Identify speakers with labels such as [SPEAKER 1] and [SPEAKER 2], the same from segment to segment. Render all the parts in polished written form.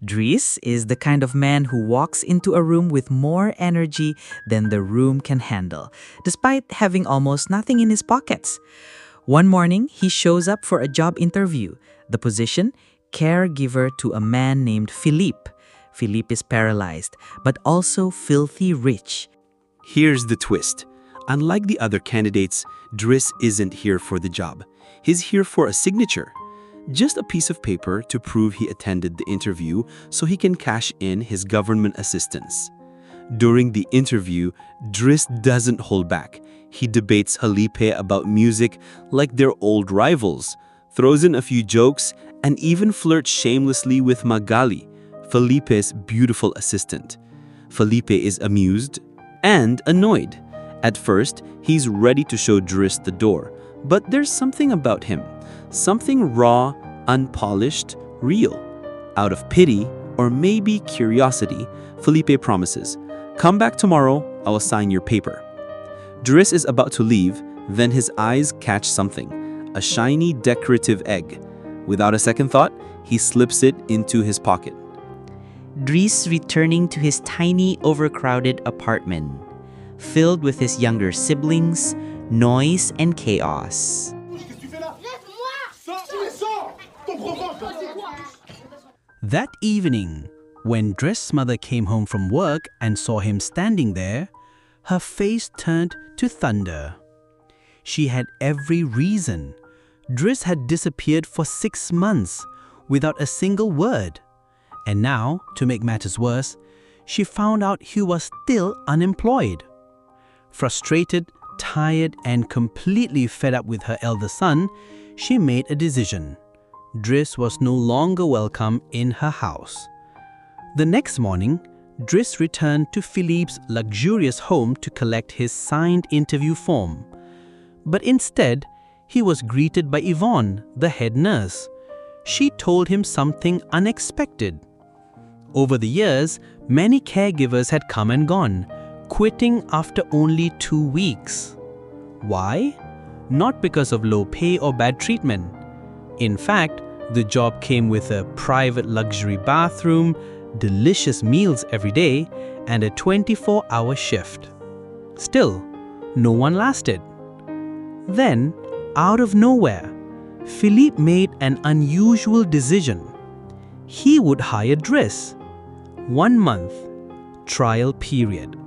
[SPEAKER 1] Driss is the kind of man who walks into a room with more energy than the room can handle, despite having almost nothing in his pockets. One morning, he shows up for a job interview. The position? Caregiver to a man named Philippe. Philippe is paralyzed, but also filthy rich.
[SPEAKER 2] Here's the twist. Unlike the other candidates, Driss isn't here for the job. He's here for a signature. Just a piece of paper to prove he attended the interview so he can cash in his government assistance. During the interview, Driss doesn't hold back. He debates Phelippe about music like they're old rivals, throws in a few jokes, and even flirts shamelessly with Magali, Philippe's beautiful assistant. Phelippe is amused and annoyed. At first, he's ready to show Driss the door, but there's something about him. Something raw, unpolished, real. Out of pity, or maybe curiosity, Phelippe promises, "Come back tomorrow, I'll sign your paper." Driss is about to leave, then his eyes catch something, a shiny decorative egg. Without a second thought, he slips it into his pocket.
[SPEAKER 1] Driss returning to his tiny, overcrowded apartment, filled with his younger siblings, noise, and chaos.
[SPEAKER 3] That evening, when Driss' mother came home from work and saw him standing there, her face turned to thunder. She had every reason. Driss had disappeared for 6 months without a single word. And now, to make matters worse, she found out he was still unemployed. Frustrated, tired, and completely fed up with her elder son, she made a decision. Driss was no longer welcome in her house. The next morning, Driss returned to Philippe's luxurious home to collect his signed interview form. But instead, he was greeted by Yvonne, the head nurse. She told him something unexpected. Over the years, many caregivers had come and gone, quitting after only 2 weeks. Why? Not because of low pay or bad treatment. In fact, the job came with a private luxury bathroom, delicious meals every day, and a 24-hour shift. Still, no one lasted. Then, out of nowhere, Philippe made an unusual decision. He would hire Driss. 1 month, trial period.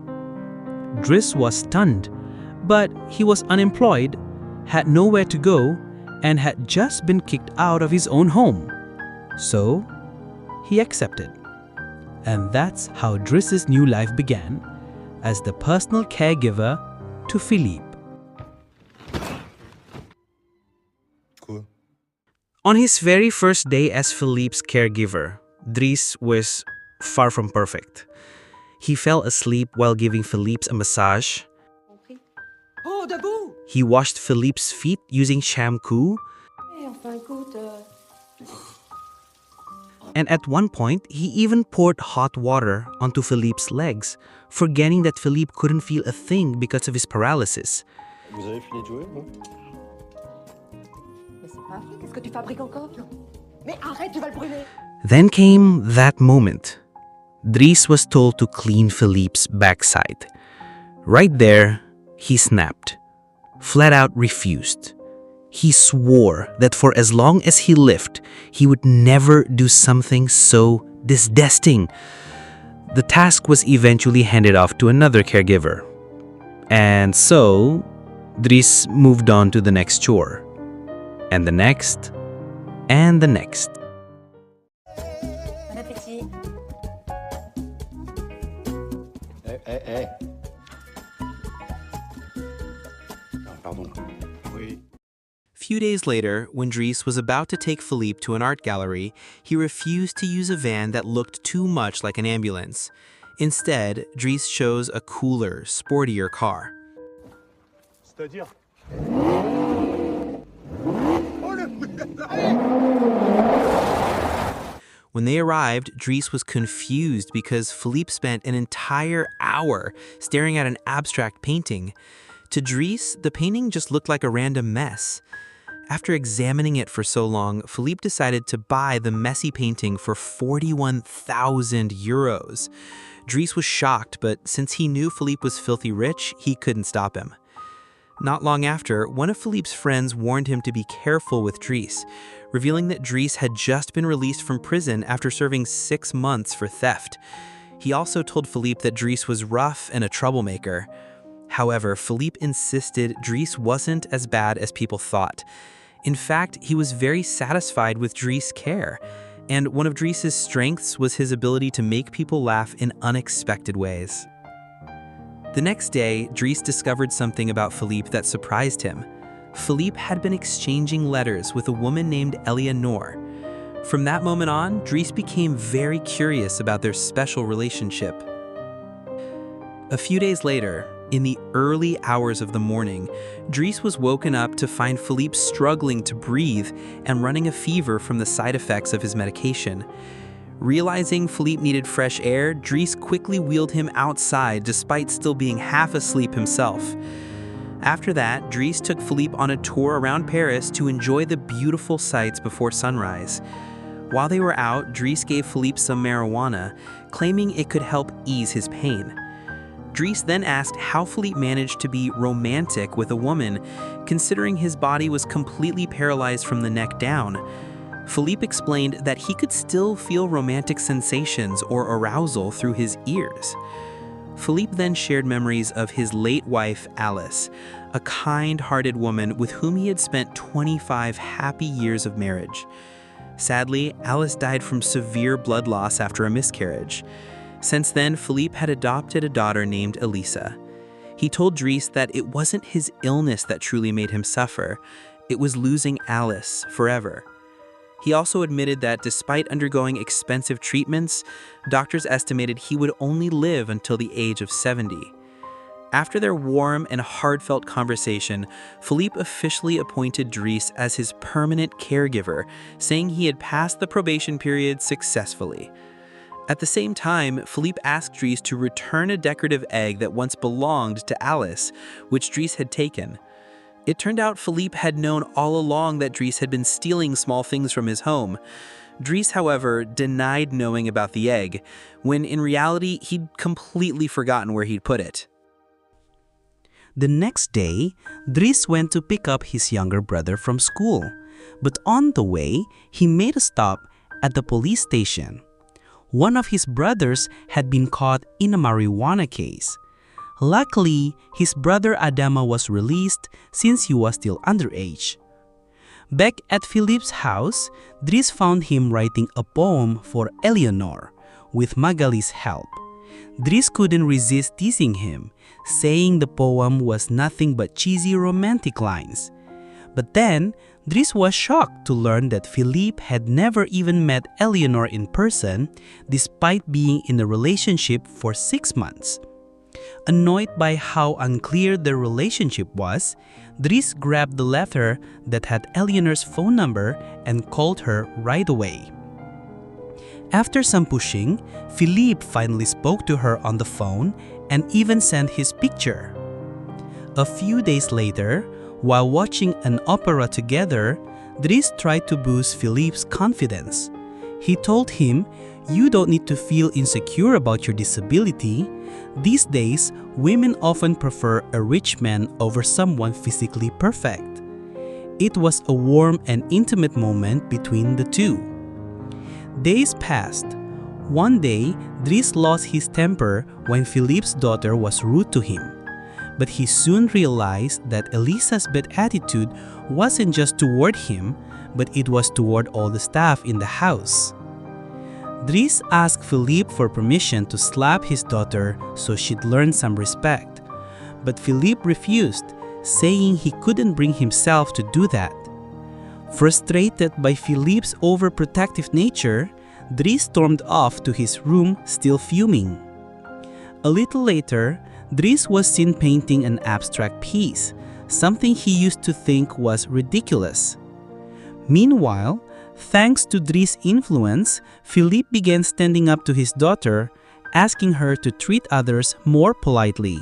[SPEAKER 3] Driss was stunned, but he was unemployed, had nowhere to go, and had just been kicked out of his own home. So, he accepted. And that's how Driss's new life began, as the personal caregiver to Philippe.
[SPEAKER 4] Cool.
[SPEAKER 1] On his very first day as Philippe's caregiver, Driss was far from perfect. He fell asleep while giving Philippe a massage.
[SPEAKER 5] Oh, debout!
[SPEAKER 1] He washed Philippe's feet using shampoo. And at one point, he even poured hot water onto Philippe's legs, forgetting that Philippe couldn't feel a thing because of his paralysis.
[SPEAKER 4] Vous avez fini de jouer, vous?
[SPEAKER 5] Mais c'est pas vrai, qu'est-ce que tu fabriques encore? Mais arrête, tu vas le brûler!
[SPEAKER 1] Then came that moment. Driss was told to clean Philippe's backside. Right there, he snapped. Flat out refused. He swore that for as long as he lived, he would never do something so disgusting. The task was eventually handed off to another caregiver. And so, Driss moved on to the next chore. And the next. And the next.
[SPEAKER 5] Bon appétit!
[SPEAKER 4] Eh. Non, pardon. Oui.
[SPEAKER 2] Few days later, when Driss was about to take Philippe to an art gallery, he refused to use a van that looked too much like an ambulance. Instead, Driss chose a cooler, sportier car.
[SPEAKER 4] C'est-à-dire?
[SPEAKER 2] When they arrived, Driss was confused because Philippe spent an entire hour staring at an abstract painting. To Driss, the painting just looked like a random mess.
[SPEAKER 1] After examining it for so long, Philippe decided to buy the messy painting for 41,000 euros. Driss was shocked, but since he knew Philippe was filthy rich, he couldn't stop him. Not long after, one of Philippe's friends warned him to be careful with Driss, revealing that Driss had just been released from prison after serving 6 months for theft. He also told Philippe that Driss was rough and a troublemaker. However, Philippe insisted Driss wasn't as bad as people thought. In fact, he was very satisfied with Driss' care, and one of Driss's strengths was his ability to make people laugh in unexpected ways. The next day, Driss discovered something about Philippe that surprised him. Philippe had been exchanging letters with a woman named Eleanor. From that moment on, Driss became very curious about their special relationship. A few days later, in the early hours of the morning, Driss was woken up to find Philippe struggling to breathe and running a fever from the side effects of his medication. Realizing Philippe needed fresh air, Driss quickly wheeled him outside despite still being half asleep himself. After that, Driss took Philippe on a tour around Paris to enjoy the beautiful sights before sunrise. While they were out, Driss gave Philippe some marijuana, claiming it could help ease his pain. Driss then asked how Philippe managed to be romantic with a woman, considering his body was completely paralyzed from the neck down. Philippe explained that he could still feel romantic sensations or arousal through his ears. Philippe then shared memories of his late wife, Alice, a kind-hearted woman with whom he had spent 25 happy years of marriage. Sadly, Alice died from severe blood loss after a miscarriage. Since then, Philippe had adopted a daughter named Elisa. He told Driss that it wasn't his illness that truly made him suffer, it was losing Alice forever. He also admitted that despite undergoing expensive treatments, doctors estimated he would only live until the age of 70. After their warm and heartfelt conversation, Philippe officially appointed Driss as his permanent caregiver, saying he had passed the probation period successfully. At the same time, Philippe asked Driss to return a decorative egg that once belonged to Alice, which Driss had taken. It turned out Philippe had known all along that Driss had been stealing small things from his home. Driss, however, denied knowing about the egg, when in reality he'd completely forgotten where he'd put it.
[SPEAKER 3] The next day, Driss went to pick up his younger brother from school, but on the way, he made a stop at the police station. One of his brothers had been caught in a marijuana case. Luckily, his brother Adama was released since he was still underage. Back at Philippe's house, Driss found him writing a poem for Eleanor, with Magali's help. Driss couldn't resist teasing him, saying the poem was nothing but cheesy romantic lines. But then, Driss was shocked to learn that Philippe had never even met Eleanor in person, despite being in a relationship for 6 months. Annoyed by how unclear their relationship was, Driss grabbed the letter that had Eleanor's phone number and called her right away. After some pushing, Philippe finally spoke to her on the phone and even sent his picture. A few days later, while watching an opera together, Driss tried to boost Philippe's confidence. He told him, "You don't need to feel insecure about your disability. These days, women often prefer a rich man over someone physically perfect." It was a warm and intimate moment between the two. Days passed. One day, Driss lost his temper when Philippe's daughter was rude to him. But he soon realized that Elisa's bad attitude wasn't just toward him, but it was toward all the staff in the house. Driss asked Philippe for permission to slap his daughter so she'd learn some respect. But Philippe refused, saying he couldn't bring himself to do that. Frustrated by Philippe's overprotective nature, Driss stormed off to his room, still fuming. A little later, Driss was seen painting an abstract piece, something he used to think was ridiculous. Meanwhile, thanks to Driss' influence, Philippe began standing up to his daughter, asking her to treat others more politely.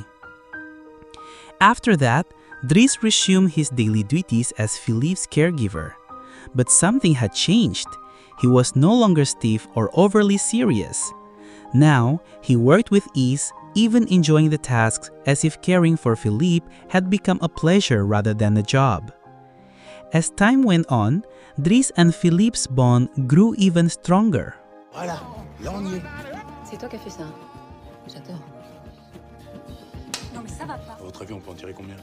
[SPEAKER 3] After that,
[SPEAKER 1] Driss resumed his daily duties as Philippe's caregiver. But something had changed. He was no longer stiff or overly serious. Now, he worked with ease, even enjoying the tasks as if caring for Philippe had become a pleasure rather than a job. As time went on, Driss and Philippe's bond grew even stronger.
[SPEAKER 4] Voilà, là on y est.
[SPEAKER 5] C'est toi qui as fait ça. J'adore. Non mais ça va pas.
[SPEAKER 4] À votre avis, on peut en tirer combien?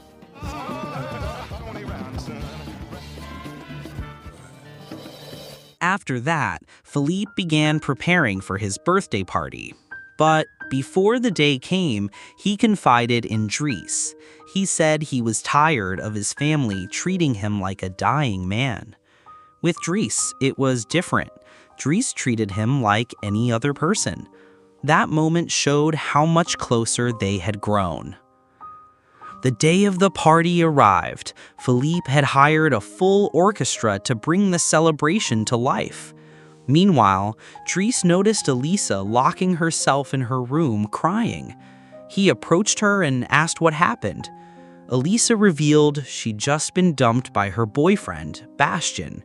[SPEAKER 1] After that, Philippe began preparing for his birthday party. But before the day came, he confided in Driss. He said he was tired of his family treating him like a dying man. With Driss, it was different. Driss treated him like any other person. That moment showed how much closer they had grown. The day of the party arrived. Philippe had hired a full orchestra to bring the celebration to life. Meanwhile, Driss noticed Elisa locking herself in her room crying. He approached her and asked what happened. Elisa revealed she'd just been dumped by her boyfriend, Bastien.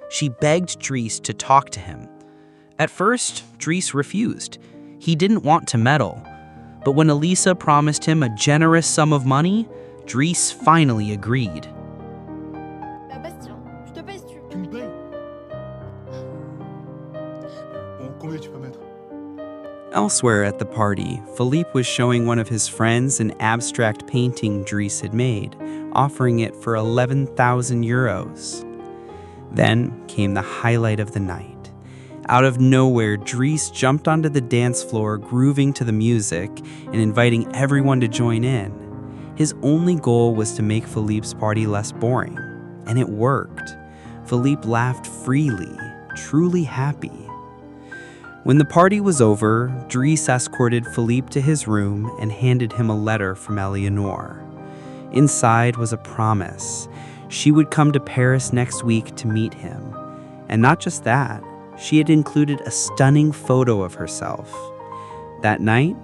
[SPEAKER 1] She begged Driss to talk to him. At first, Driss refused. He didn't want to meddle. But when Elisa promised him a generous sum of money, Driss finally agreed.
[SPEAKER 5] Bastien, je te paye si tu...
[SPEAKER 4] Tu me payes? Bon, combien tu peux mettre?
[SPEAKER 2] Elsewhere at the party, Philippe was showing one of his friends an abstract painting Driss had made, offering it for 11,000 euros. Then came the highlight of the night. Out of nowhere, Driss jumped onto the dance floor, grooving to the music and inviting everyone to join in. His only goal was to make Philippe's party less boring, and it worked. Philippe laughed freely, truly happy. When the party was over, Driss escorted Philippe to his room and handed him a letter from Eleanor. Inside was a promise. She would come to Paris next week to meet him. And not just that, she had included a stunning photo of herself. That night,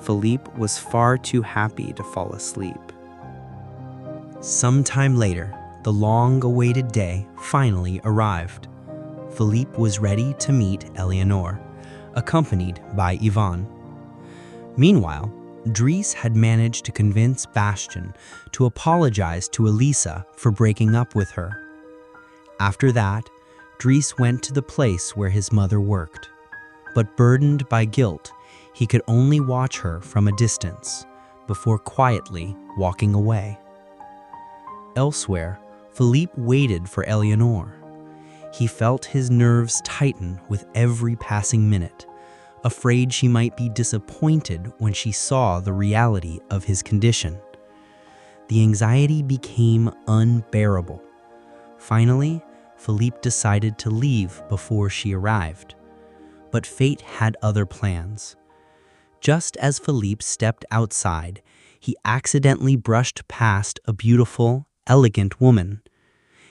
[SPEAKER 2] Philippe was far too happy to fall asleep.
[SPEAKER 3] Sometime later, the long-awaited day finally arrived. Philippe was ready to meet Eleanor, accompanied by Yvonne. Meanwhile, Driss had managed to convince Bastien to apologize to Elisa for breaking up with her. After that, Driss went to the place where his mother worked. But burdened by guilt, he could only watch her from a distance before quietly walking away. Elsewhere, Philippe waited for Eleanor. He felt his nerves tighten with every passing minute, afraid she might be disappointed when she saw the reality of his condition. The anxiety became unbearable. Finally, Philippe decided to leave before she arrived. But fate had other plans. Just as Philippe stepped outside, he accidentally brushed past a beautiful, elegant woman.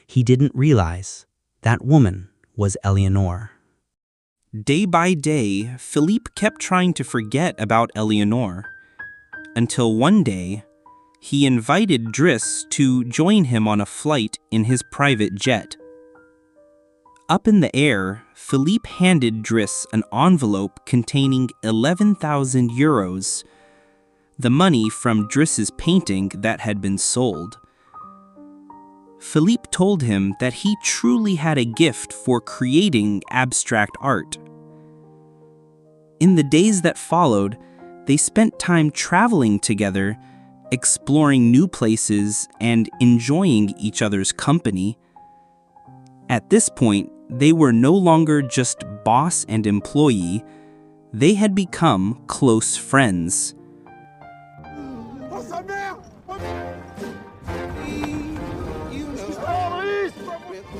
[SPEAKER 3] He didn't realize that woman was Eleanor.
[SPEAKER 2] Day by day, Philippe kept trying to forget about Eleanor, until one day, he invited Driss to join him on a flight in his private jet. Up in the air, Philippe handed Driss an envelope containing 11,000 euros, the money from Driss's painting that had been sold. Philippe told him that he truly had a gift for creating abstract art. In the days that followed, they spent time traveling together, exploring new places, and enjoying each other's company. At this point, they were no longer just boss and employee, they had become close friends.
[SPEAKER 4] Oh, sa mère!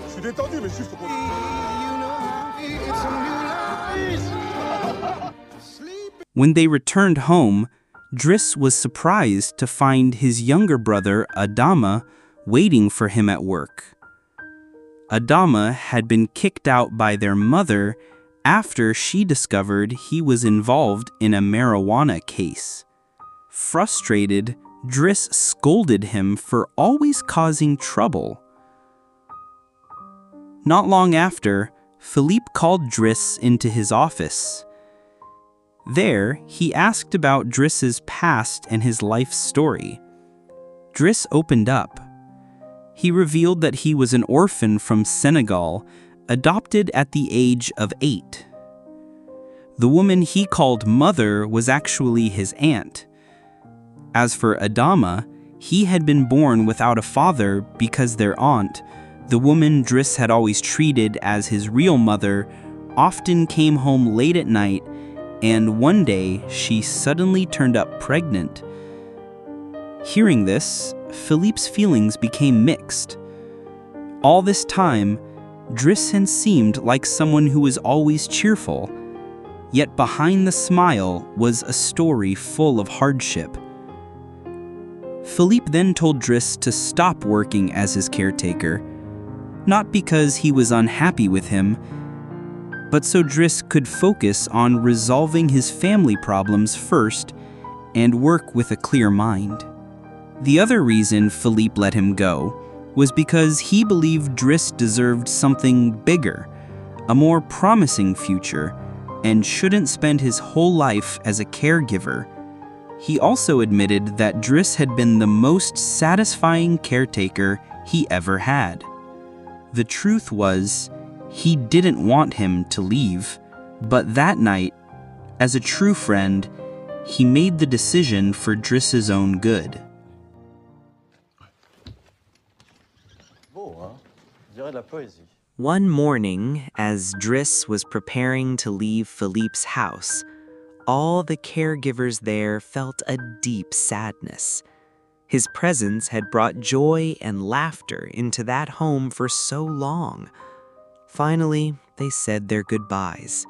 [SPEAKER 4] Je suis détendu, mais juste pour...
[SPEAKER 2] When they returned home, Driss was surprised to find his younger brother, Adama, waiting for him at work. Adama had been kicked out by their mother after she discovered he was involved in a marijuana case. Frustrated, Driss scolded him for always causing trouble. Not long after, Phelippe called Driss into his office. There, he asked about Driss's past and his life story. Driss opened up. He revealed that he was an orphan from Senegal, adopted at the age of 8. The woman he called mother was actually his aunt. As for Adama, he had been born without a father because their aunt, the woman Driss had always treated as his real mother, often came home late at night, and one day she suddenly turned up pregnant. Hearing this, Philippe's feelings became mixed. All this time, Driss had seemed like someone who was always cheerful, yet behind the smile was a story full of hardship. Phelippe then told Driss to stop working as his caretaker, not because he was unhappy with him, but so Driss could focus on resolving his family problems first and work with a clear mind. The other reason Phelippe let him go was because he believed Driss deserved something bigger, a more promising future, and shouldn't spend his whole life as a caregiver. He also admitted that Driss had been the most satisfying caretaker he ever had. The truth was, he didn't want him to leave, but that night, as a true friend, he made the decision for Driss's own good.
[SPEAKER 6] One morning, as Driss was preparing to leave Philippe's house, all the caregivers there felt a deep sadness. His presence had brought joy and laughter into that home for so long. Finally, they said their goodbyes.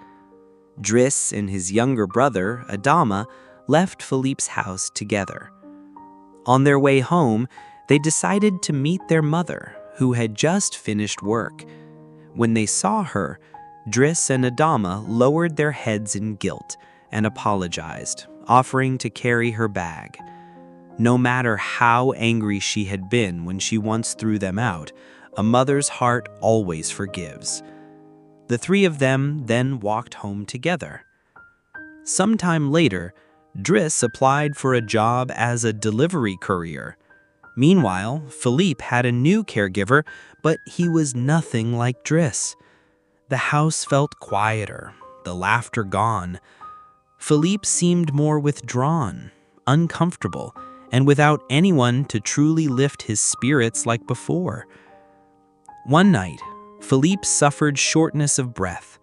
[SPEAKER 6] Driss and his younger brother, Adama, left Philippe's house together. On their way home, they decided to meet their mother, who had just finished work. When they saw her, Driss and Adama lowered their heads in guilt and apologized, offering to carry her bag. No matter how angry she had been when she once threw them out, a mother's heart always forgives. The three of them then walked home together. Sometime later, Driss applied for a job as a delivery courier. Meanwhile, Phelippe had a new caregiver, but he was nothing like Driss. The house felt quieter, the laughter gone. Phelippe seemed more withdrawn, uncomfortable, and without anyone to truly lift his spirits like before. One night, Phelippe suffered shortness of breath.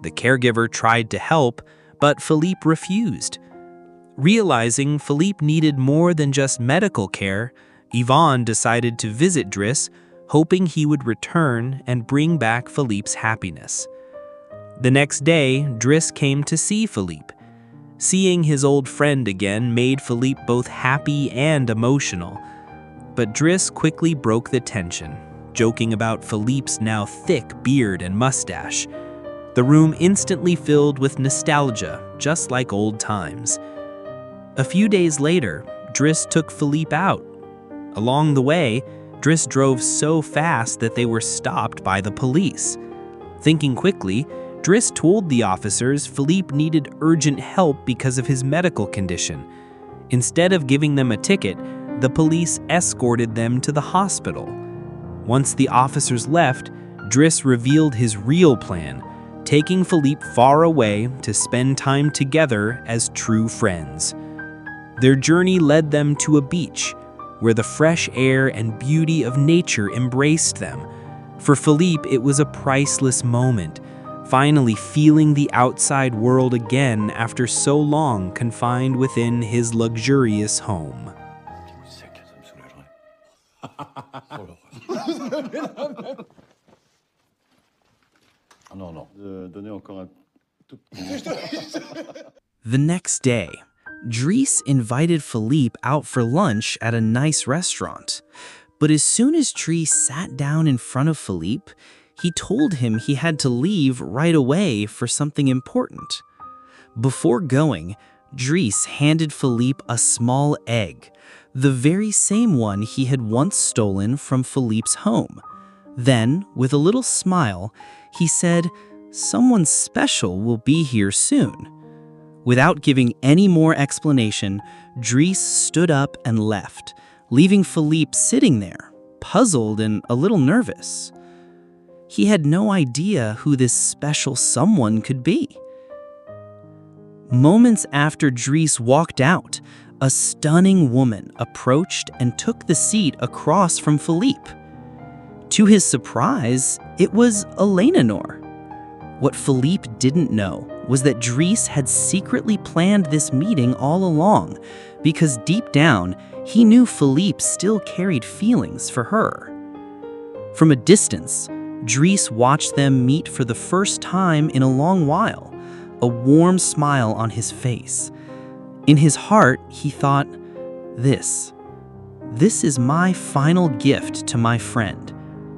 [SPEAKER 6] The caregiver tried to help, but Phelippe refused. Realizing Phelippe needed more than just medical care, Yvonne decided to visit Driss, hoping he would return and bring back Philippe's happiness. The next day, Driss came to see Phelippe. Seeing his old friend again made Phelippe both happy and emotional. But Driss quickly broke the tension, joking about Philippe's now thick beard and mustache. The room instantly filled with nostalgia, just like old times. A few days later, Driss took Phelippe out. Along the way, Driss drove so fast that they were stopped by the police. Thinking quickly, Driss told the officers Phelippe needed urgent help because of his medical condition. Instead of giving them a ticket, the police escorted them to the hospital. Once the officers left, Driss revealed his real plan, taking Phelippe far away to spend time together as true friends. Their journey led them to a beach, where the fresh air and beauty of nature embraced them. For Phelippe, it was a priceless moment, finally feeling the outside world again after so long confined within his luxurious home. The next day, Driss invited Phelippe out for lunch at a nice restaurant. But as soon as Driss sat down in front of Phelippe, he told him he had to leave right away for something important. Before going, Driss handed Phelippe a small egg,
[SPEAKER 3] the very same one he had once stolen from Philippe's home. Then, with a little smile, he said, "Someone special will be here soon." Without giving any more explanation, Driss stood up and left, leaving Philippe sitting there, puzzled and a little nervous. He had no idea who this special someone could be. Moments after Driss walked out, a stunning woman approached and took the seat across from Philippe. To his surprise, it was Eleanor. What Philippe didn't know was that Driss had secretly planned this meeting all along, because deep down, he knew Philippe still carried feelings for her. From a distance, Driss watched them meet for the first time in a long while, a warm smile on his face. In his heart, he thought, This is my final gift to my friend,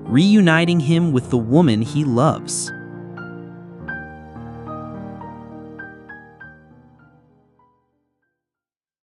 [SPEAKER 3] reuniting him with the woman he loves.